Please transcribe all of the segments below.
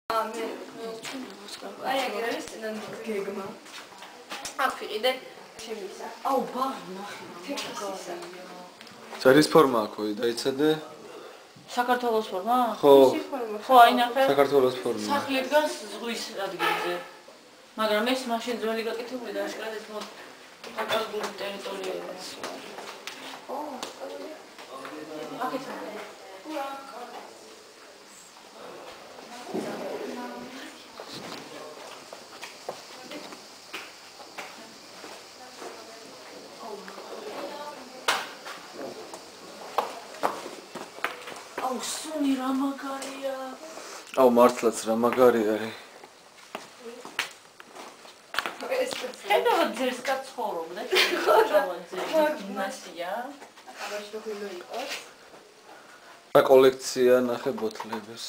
აი ეგ არის გეგმა. აქ ვიყიდე შემისა. აუ ბაღი ნახე. თეთრისა. ზარის ფორმა აქვს, დაიცადე? საქართველოს ფორმა? ხო. ხო, აი ნახე. საქართველოს ფორმა. სახლი დგას ზღვის ადგილზე. მაგრამ ეს მაშინ ძველი გაკეთებული და აშკარად ეს აკაზგური ტერიტორიაა. ო, აკეთა. აუ სუნი რა მაგარია. აუ მართლაც რა მაგარი არის. ხედავ ძერს კაცხოვრობდა. ხედავ ძერს გიმნასია. აბაში რო ხილო იყოს. რა კოლექცია ნახე ბოთლების.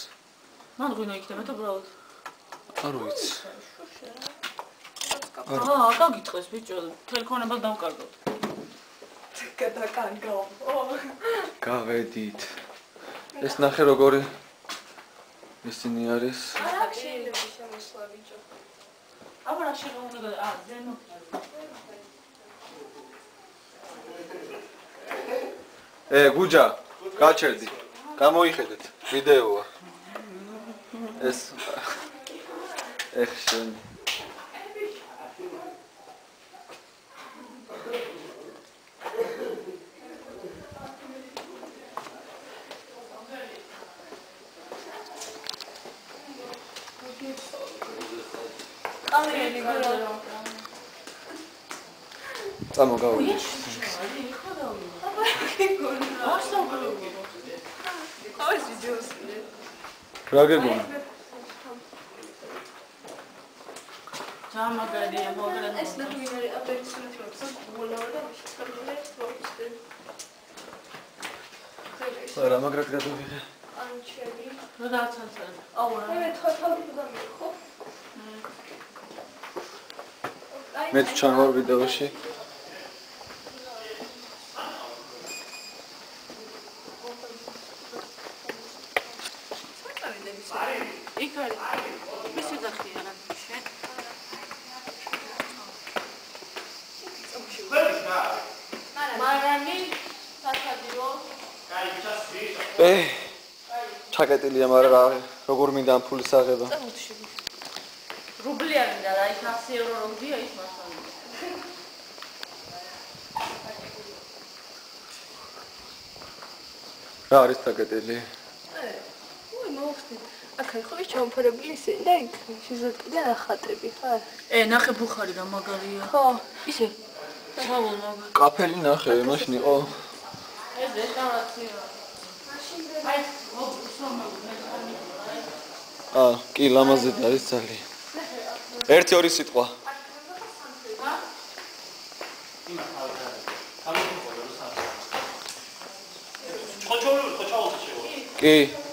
მან ღვინო იქნება თუ უბრალოდ? არ ვიცი. აა, გაგიტყეს ბიჭო, თელეფონებას დავკარგოთ. გადაკანგავ. გავედით. ეს ნახე როგორი ისინი არის. არა შეიძლება შემოსვლა ბიჭო. აბა რა შეგვიძლია აა ზემო. გუჯა, გაჩერდი. გამოიხედეთ ვიდეოა. ეს ეხ შენ კამერები გულო. წამოგავიდე. აბა გიგონა. ეს ვიდეოს. რა გეგონა? ჩამაგარია მოგრან. ეს ნახევარი აპერციული თორსა გულავა და შეწყებული პროფესორი. რა მაგრად გადავიღე? ანჩები. რა დაცანცა? აუ რა. მე თავი დამიხო. მე თუ ჩამოვარ ვიდეოში. იქ არის. მისი ძახია რა შენ. მარანი სასადილო. ჩაკეტილია, მაგრამ როგორ მინდა ამ ფულის აღება. რუბლი არის და აი 100 ევრო რომ გია ის მასალა. რა არის ჩაკეტილი? ой, მოხდი. აქ ხო ის ჩამფარებული ისე და იქ შეზატკიდან ახატები ხარ? ნახე ბუხარი რა მაგარია. ხო, ისე. ჩავალ მაგარი. კაფელი ნახე, მაშინ იყო. ეს რესტავრაცია. აი, კი, ლამაზად არის ძალიან. 1-2 სიტყვა. კი.